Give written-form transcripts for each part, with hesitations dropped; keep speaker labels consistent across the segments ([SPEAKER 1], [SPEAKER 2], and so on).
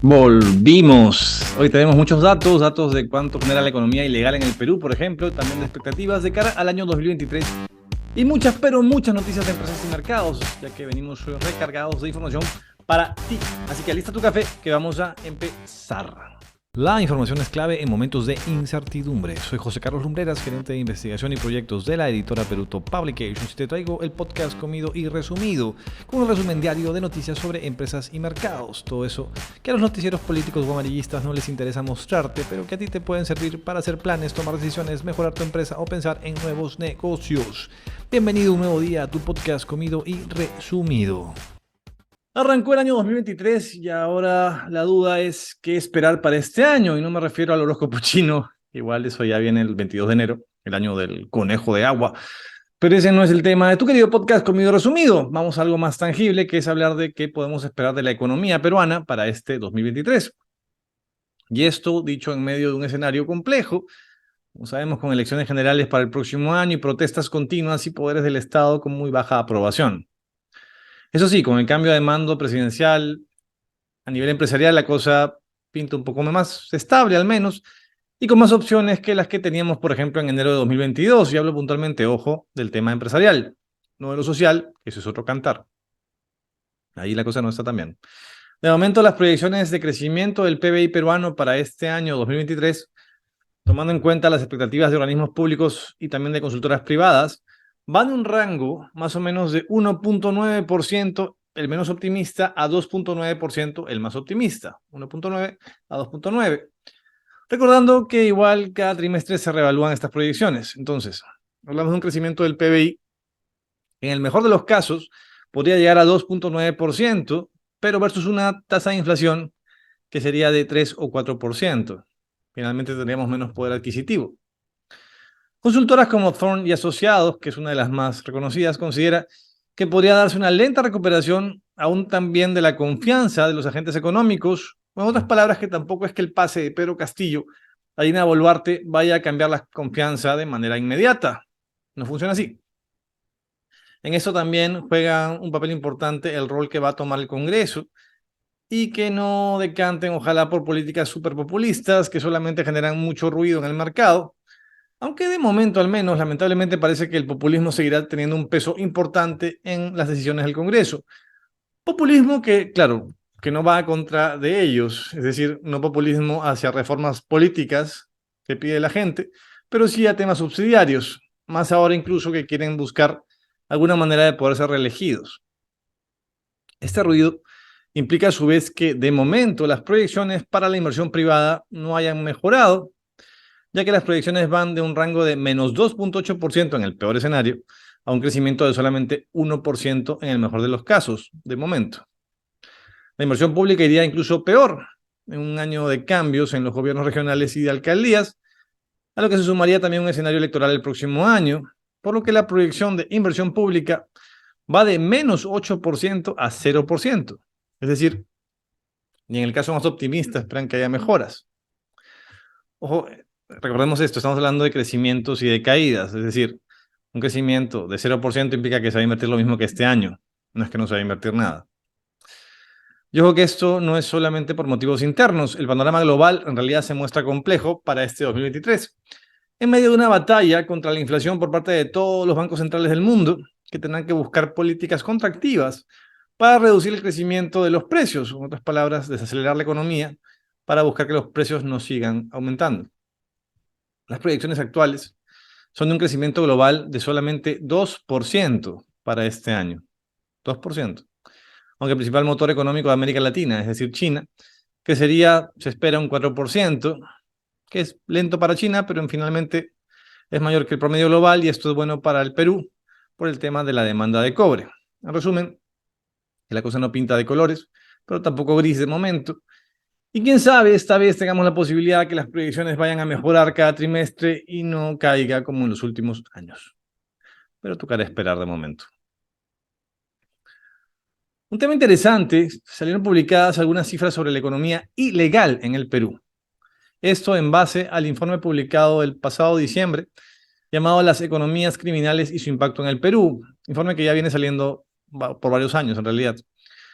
[SPEAKER 1] Volvimos. Hoy tenemos muchos datos de cuánto genera la economía ilegal en el Perú, por ejemplo, también de expectativas de cara al año 2023 y muchas, pero muchas noticias de empresas y mercados, ya que venimos recargados de información para ti. Así que alista tu café que vamos a empezar. La información es clave en momentos de incertidumbre. Soy José Carlos Lumbreras, gerente de investigación y proyectos de la editora Peruto Publications, y te traigo el podcast Comido y Resumido, con un resumen diario de noticias sobre empresas y mercados. Todo eso que a los noticieros políticos o amarillistas no les interesa mostrarte, pero que a ti te pueden servir para hacer planes, tomar decisiones, mejorar tu empresa o pensar en nuevos negocios. Bienvenido a un nuevo día a tu podcast Comido y Resumido. Arrancó el año 2023 y ahora la duda es qué esperar para este año. Y no me refiero al horóscopo chino, igual eso ya viene el 22 de enero, el año del conejo de agua. Pero ese no es el tema de tu querido podcast Comido Resumido. Vamos a algo más tangible, que es hablar de qué podemos esperar de la economía peruana para este 2023. Y esto dicho en medio de un escenario complejo, como sabemos, con elecciones generales para el próximo año y protestas continuas y poderes del Estado con muy baja aprobación. Eso sí, con el cambio de mando presidencial, a nivel empresarial la cosa pinta un poco más estable al menos, y con más opciones que las que teníamos, por ejemplo, en enero de 2022. Y hablo puntualmente, ojo, del tema empresarial, no de lo social, que eso es otro cantar. Ahí la cosa no está tan bien. De momento, las proyecciones de crecimiento del PBI peruano para este año 2023, tomando en cuenta las expectativas de organismos públicos y también de consultoras privadas, van en un rango más o menos de 1.9%, el menos optimista, a 2.9%, el más optimista. 1.9 a 2.9. Recordando que igual cada trimestre se reevalúan estas proyecciones. Entonces, hablamos de un crecimiento del PBI. En el mejor de los casos, podría llegar a 2.9%, pero versus una tasa de inflación que sería de 3 o 4%. Finalmente tendríamos menos poder adquisitivo. Consultoras como Thorne y Asociados, que es una de las más reconocidas, considera que podría darse una lenta recuperación aún también de la confianza de los agentes económicos, o en otras palabras, que tampoco es que el pase de Pedro Castillo a Dina Boluarte vaya a cambiar la confianza de manera inmediata. No funciona así. En eso también juega un papel importante el rol que va a tomar el Congreso, y que no decanten, ojalá, por políticas superpopulistas que solamente generan mucho ruido en el mercado. Aunque de momento, al menos, lamentablemente parece que el populismo seguirá teniendo un peso importante en las decisiones del Congreso. Populismo que, claro, que no va a contra de ellos, es decir, no populismo hacia reformas políticas que pide la gente, pero sí a temas subsidiarios, más ahora incluso que quieren buscar alguna manera de poder ser reelegidos. Este ruido implica a su vez que de momento las proyecciones para la inversión privada no hayan mejorado, ya que las proyecciones van de un rango de menos 2.8% en el peor escenario a un crecimiento de solamente 1% en el mejor de los casos, de momento. La inversión pública iría incluso peor, en un año de cambios en los gobiernos regionales y de alcaldías, a lo que se sumaría también un escenario electoral el próximo año, por lo que la proyección de inversión pública va de menos 8% a 0%. Es decir, ni en el caso más optimista esperan que haya mejoras. Ojo, recordemos esto, estamos hablando de crecimientos y de caídas, es decir, un crecimiento de 0% implica que se va a invertir lo mismo que este año, no es que no se va a invertir nada. Yo creo que esto no es solamente por motivos internos, el panorama global en realidad se muestra complejo para este 2023. En medio de una batalla contra la inflación por parte de todos los bancos centrales del mundo, que tendrán que buscar políticas contractivas para reducir el crecimiento de los precios, en otras palabras, desacelerar la economía para buscar que los precios no sigan aumentando. Las proyecciones actuales son de un crecimiento global de solamente 2% para este año. 2%. Aunque el principal motor económico de América Latina, es decir, China, crecería, se espera un 4%, que es lento para China, pero finalmente es mayor que el promedio global, y esto es bueno para el Perú por el tema de la demanda de cobre. En resumen, que la cosa no pinta de colores, pero tampoco gris de momento. Y quién sabe, esta vez tengamos la posibilidad de que las proyecciones vayan a mejorar cada trimestre y no caiga como en los últimos años. Pero tocará esperar de momento. Un tema interesante, salieron publicadas algunas cifras sobre la economía ilegal en el Perú. Esto en base al informe publicado el pasado diciembre, llamado Las economías criminales y su impacto en el Perú. Informe que ya viene saliendo por varios años en realidad.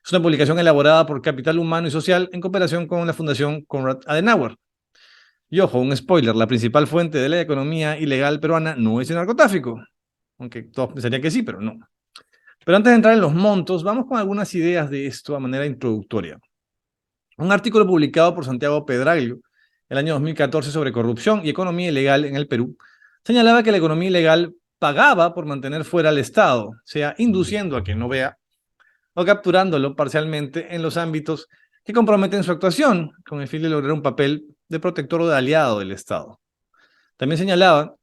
[SPEAKER 1] Es una publicación elaborada por Capital Humano y Social en cooperación con la Fundación Konrad Adenauer. Y ojo, un spoiler, la principal fuente de la economía ilegal peruana no es el narcotráfico, aunque todos pensarían que sí, pero no. Pero antes de entrar en los montos, vamos con algunas ideas de esto a manera introductoria. Un artículo publicado por Santiago Pedraglio el año 2014 sobre corrupción y economía ilegal en el Perú señalaba que la economía ilegal pagaba por mantener fuera al Estado, sea induciendo a que no vea o capturándolo parcialmente en los ámbitos que comprometen su actuación con el fin de lograr un papel de protector o de aliado del Estado. También señalaba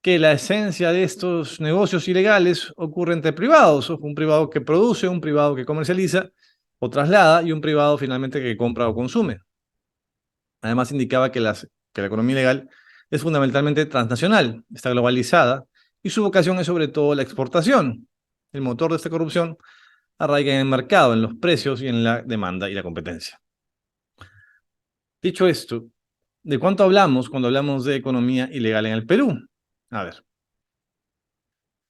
[SPEAKER 1] que la esencia de estos negocios ilegales ocurre entre privados, un privado que produce, un privado que comercializa o traslada y un privado finalmente que compra o consume. Además indicaba que la economía ilegal es fundamentalmente transnacional, está globalizada y su vocación es sobre todo la exportación. El motor de esta corrupción arraiga en el mercado, en los precios y en la demanda y la competencia. Dicho esto, ¿de cuánto hablamos cuando hablamos de economía ilegal en el Perú? A ver.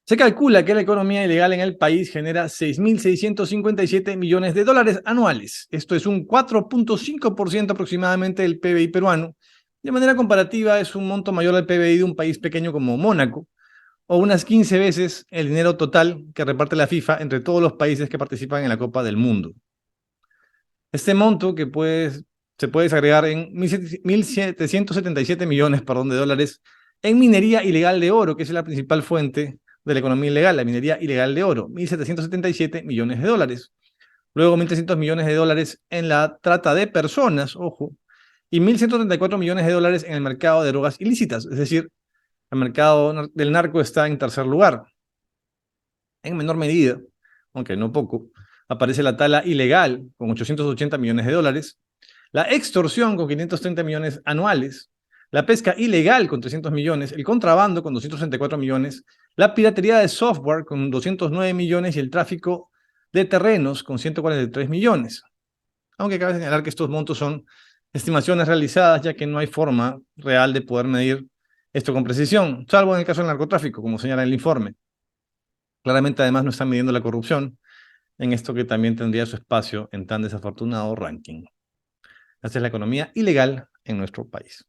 [SPEAKER 1] Se calcula que la economía ilegal en el país genera 6.657 millones de dólares anuales. Esto es un 4.5% aproximadamente del PBI peruano. De manera comparativa, es un monto mayor al PBI de un país pequeño como Mónaco, o unas 15 veces el dinero total que reparte la FIFA entre todos los países que participan en la Copa del Mundo. Este monto que se puede desagregar en 1.777 millones de dólares en minería ilegal de oro, que es la principal fuente de la economía ilegal, la minería ilegal de oro, 1.777 millones de dólares. Luego 1.300 millones de dólares en la trata de personas, ojo, y 1.134 millones de dólares en el mercado de drogas ilícitas, es decir, el mercado del narco está en tercer lugar. En menor medida, aunque no poco, aparece la tala ilegal con 880 millones de dólares, la extorsión con 530 millones anuales, la pesca ilegal con 300 millones, el contrabando con 264 millones, la piratería de software con 209 millones y el tráfico de terrenos con 143 millones. Aunque cabe señalar que estos montos son estimaciones realizadas, ya que no hay forma real de poder medir esto con precisión, salvo en el caso del narcotráfico, como señala el informe. Claramente, además, no están midiendo la corrupción en esto que también tendría su espacio en tan desafortunado ranking. Esta es la economía ilegal en nuestro país.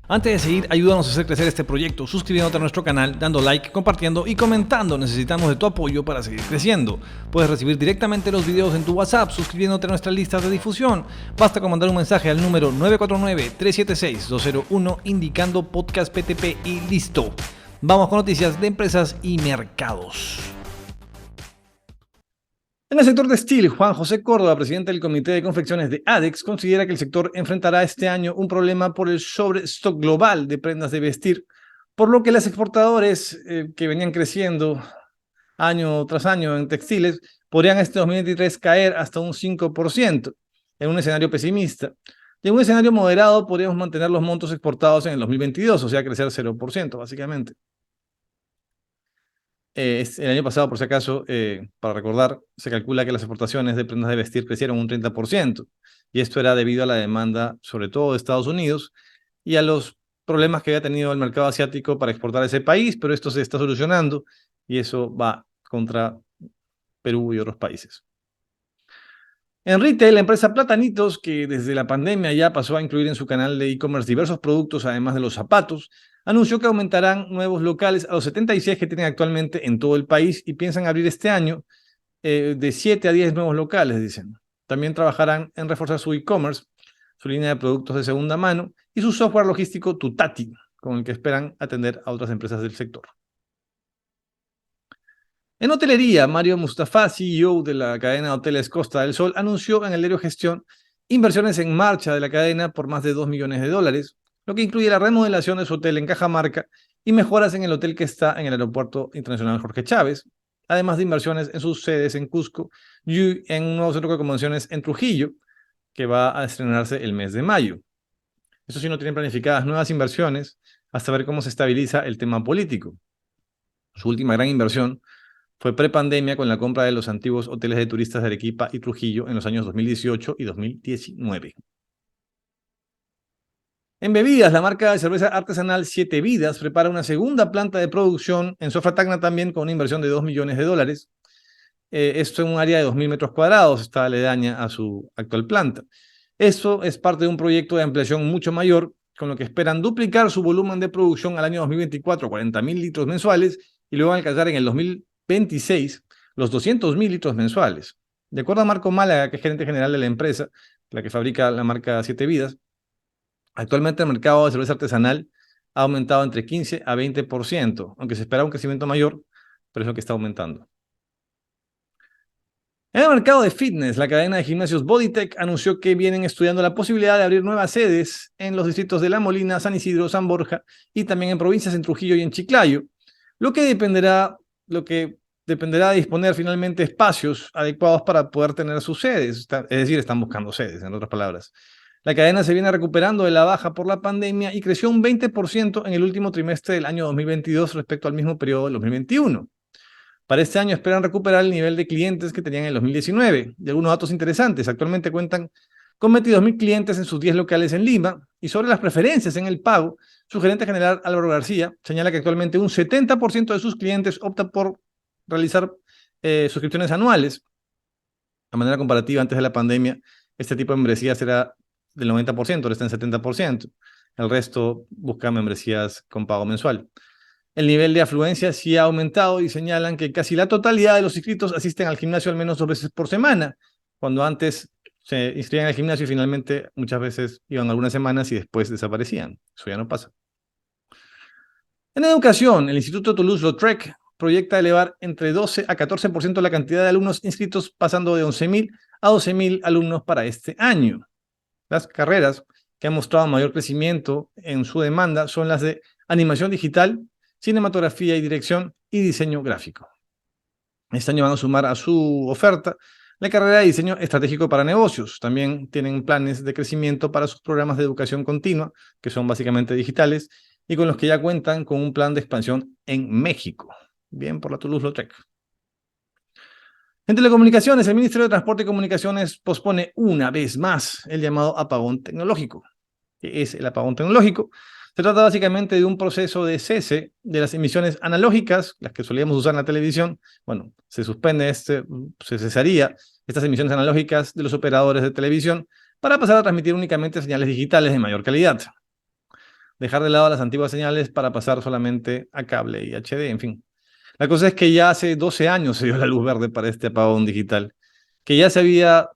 [SPEAKER 1] Antes de seguir, ayúdanos a hacer crecer este proyecto suscribiéndote a nuestro canal, dando like, compartiendo y comentando. Necesitamos de tu apoyo para seguir creciendo. Puedes recibir directamente los videos en tu WhatsApp suscribiéndote a nuestra lista de difusión. Basta con mandar un mensaje al número 949-376-201 indicando Podcast PTP y listo. Vamos con noticias de empresas y mercados. En el sector textil, Juan José Córdoba, presidente del Comité de Confecciones de ADEX, considera que el sector enfrentará este año un problema por el sobrestock global de prendas de vestir, por lo que los exportadores que venían creciendo año tras año en textiles podrían este 2023 caer hasta un 5% en un escenario pesimista. Y en un escenario moderado podríamos mantener los montos exportados en el 2022, o sea, crecer 0%, básicamente. El año pasado, por si acaso, para recordar, se calcula que las exportaciones de prendas de vestir crecieron un 30%, y esto era debido a la demanda, sobre todo de Estados Unidos, y a los problemas que había tenido el mercado asiático para exportar a ese país, pero esto se está solucionando, y eso va contra Perú y otros países. En retail, la empresa Platanitos, que desde la pandemia ya pasó a incluir en su canal de e-commerce diversos productos, además de los zapatos, anunció que aumentarán nuevos locales a los 76 que tienen actualmente en todo el país y piensan abrir este año de 7 a 10 nuevos locales, dicen. También trabajarán en reforzar su e-commerce, su línea de productos de segunda mano y su software logístico Tutati, con el que esperan atender a otras empresas del sector. En hotelería, Mario Mustafa, CEO de la cadena de hoteles Costa del Sol, anunció en el diario Gestión inversiones en marcha de la cadena por más de 2 millones de dólares, lo que incluye la remodelación de su hotel en Cajamarca y mejoras en el hotel que está en el Aeropuerto Internacional Jorge Chávez, además de inversiones en sus sedes en Cusco y en un nuevo centro de convenciones en Trujillo, que va a estrenarse el mes de mayo. Eso sí, no tienen planificadas nuevas inversiones hasta ver cómo se estabiliza el tema político. Su última gran inversión fue prepandemia con la compra de los antiguos hoteles de turistas de Arequipa y Trujillo en los años 2018 y 2019. En bebidas, la marca de cerveza artesanal Siete Vidas prepara una segunda planta de producción en Sofra Tacna también con una inversión de 2 millones de dólares. Esto en un área de 2.000 metros cuadrados, está aledaña a su actual planta. Eso es parte de un proyecto de ampliación mucho mayor, con lo que esperan duplicar su volumen de producción al año 2024, 40.000 litros mensuales, y luego alcanzar en el 2026 los 200.000 litros mensuales. De acuerdo a Marco Málaga, que es gerente general de la empresa, la que fabrica la marca Siete Vidas, actualmente el mercado de cerveza artesanal ha aumentado entre 15 a 20%, aunque se espera un crecimiento mayor, pero es lo que está aumentando. En el mercado de fitness, la cadena de gimnasios Bodytech anunció que vienen estudiando la posibilidad de abrir nuevas sedes en los distritos de La Molina, San Isidro, San Borja y también en provincias en Trujillo y en Chiclayo, lo que dependerá de disponer finalmente espacios adecuados para poder tener sus sedes, es decir, están buscando sedes, en otras palabras. La cadena se viene recuperando de la baja por la pandemia y creció un 20% en el último trimestre del año 2022 respecto al mismo periodo del 2021. Para este año esperan recuperar el nivel de clientes que tenían en el 2019. Y algunos datos interesantes. Actualmente cuentan con 22.000 clientes en sus 10 locales en Lima. Y sobre las preferencias en el pago, su gerente general Álvaro García señala que actualmente un 70% de sus clientes opta por realizar suscripciones anuales. De manera comparativa, antes de la pandemia, este tipo de membresías era del 90%, ahora está en 70%. El resto busca membresías con pago mensual. El nivel de afluencia sí ha aumentado y señalan que casi la totalidad de los inscritos asisten al gimnasio al menos 2 veces por semana, cuando antes se inscribían al gimnasio y finalmente muchas veces iban algunas semanas y después desaparecían. Eso ya no pasa. En educación, el Instituto Toulouse-Lautrec proyecta elevar entre 12 a 14% la cantidad de alumnos inscritos, pasando de 11.000 a 12.000 alumnos para este año. Las carreras que han mostrado mayor crecimiento en su demanda son las de animación digital, cinematografía y dirección y diseño gráfico. Este año van a sumar a su oferta la carrera de diseño estratégico para negocios. También tienen planes de crecimiento para sus programas de educación continua, que son básicamente digitales, y con los que ya cuentan con un plan de expansión en México. Bien por la Toulouse-Lautrec. En telecomunicaciones, el Ministerio de Transporte y Comunicaciones pospone una vez más el llamado apagón tecnológico. ¿Qué es el apagón tecnológico? Se trata básicamente de un proceso de cese de las emisiones analógicas, las que solíamos usar en la televisión. Bueno, se suspende, se cesaría estas emisiones analógicas de los operadores de televisión para pasar a transmitir únicamente señales digitales de mayor calidad. Dejar de lado las antiguas señales para pasar solamente a cable y HD, en fin. La cosa es que ya hace 12 años se dio la luz verde para este apagón digital, que ya se había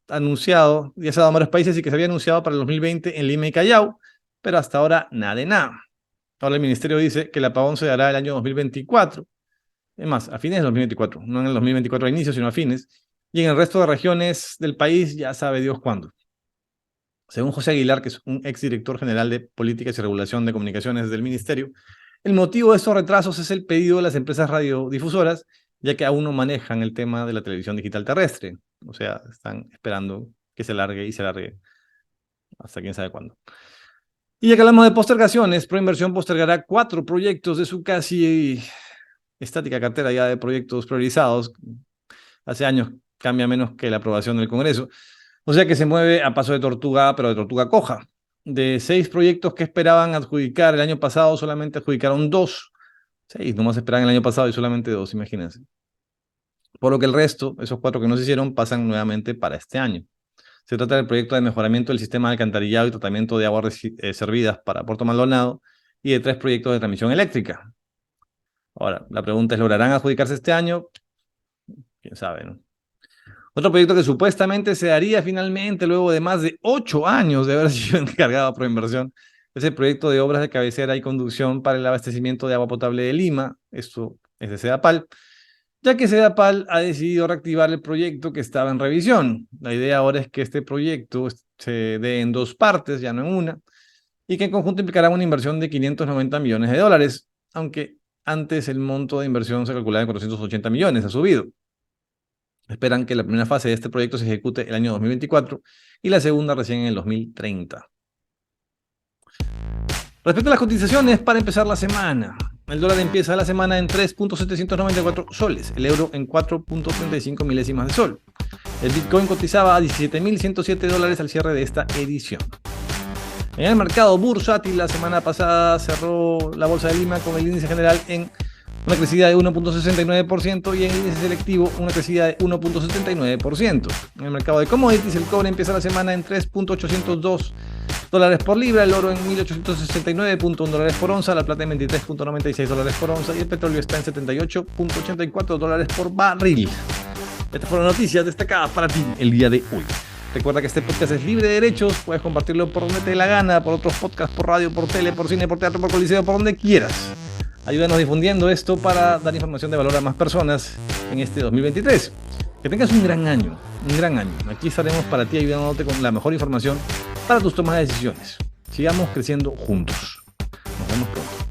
[SPEAKER 1] anunciado, ya se ha dado en varios países y que se había anunciado para el 2020 en Lima y Callao, pero hasta ahora nada de nada. Ahora el ministerio dice que el apagón se dará el año 2024, es más, a fines del 2024, no en el 2024 a inicio, sino a fines, y en el resto de regiones del país ya sabe Dios cuándo. Según José Aguilar, que es un exdirector general de Políticas y Regulación de Comunicaciones del ministerio, el motivo de estos retrasos es el pedido de las empresas radiodifusoras, ya que aún no manejan el tema de la televisión digital terrestre. O sea, están esperando que se alargue y se alargue hasta quién sabe cuándo. Y ya que hablamos de postergaciones, Proinversión postergará 4 proyectos de su casi estática cartera ya de proyectos priorizados. Hace años cambia menos que la aprobación del Congreso. O sea que se mueve a paso de tortuga, pero de tortuga coja. De 6 proyectos que esperaban adjudicar el año pasado, solamente adjudicaron 2. 6 nomás esperaban el año pasado y solamente 2, imagínense. Por lo que el resto, esos 4 que no se hicieron, pasan nuevamente para este año. Se trata del proyecto de mejoramiento del sistema de alcantarillado y tratamiento de aguas servidas para Puerto Maldonado y de 3 proyectos de transmisión eléctrica. Ahora, la pregunta es, ¿lograrán adjudicarse este año? Quién sabe, ¿no? Otro proyecto que supuestamente se daría finalmente luego de más de 8 años de haber sido encargado por Proinversión es el proyecto de obras de cabecera y conducción para el abastecimiento de agua potable de Lima. Esto es de Sedapal, ya que Sedapal ha decidido reactivar el proyecto que estaba en revisión. La idea ahora es que este proyecto se dé en 2 partes, ya no en una, y que en conjunto implicará una inversión de $590 millones, aunque antes el monto de inversión se calculaba en 480 millones, ha subido. Esperan que la primera fase de este proyecto se ejecute el año 2024 y la segunda recién en el 2030. Respecto a las cotizaciones, para empezar la semana, el dólar empieza la semana en 3.794 soles, el euro en 4.35 milésimas de sol. El Bitcoin cotizaba a $17.107 al cierre de esta edición. En el mercado bursátil, la semana pasada cerró la Bolsa de Lima con el índice general en una crecida de 1.69% y en el índice selectivo una crecida de 1.79%. En el mercado de commodities el cobre empieza la semana en $3.802 por libra, el oro en $1.869.1 por onza, la plata en $23.96 por onza y el petróleo está en $78.84 por barril. Estas fueron las noticias destacadas para ti el día de hoy. Recuerda que este podcast es libre de derechos, puedes compartirlo por donde te dé la gana, por otros podcasts, por radio, por tele, por cine, por teatro, por coliseo, por donde quieras. Ayúdanos difundiendo esto para dar información de valor a más personas en este 2023. Que tengas un gran año, un gran año. Aquí estaremos para ti ayudándote con la mejor información para tus tomas de decisiones. Sigamos creciendo juntos. Nos vemos pronto.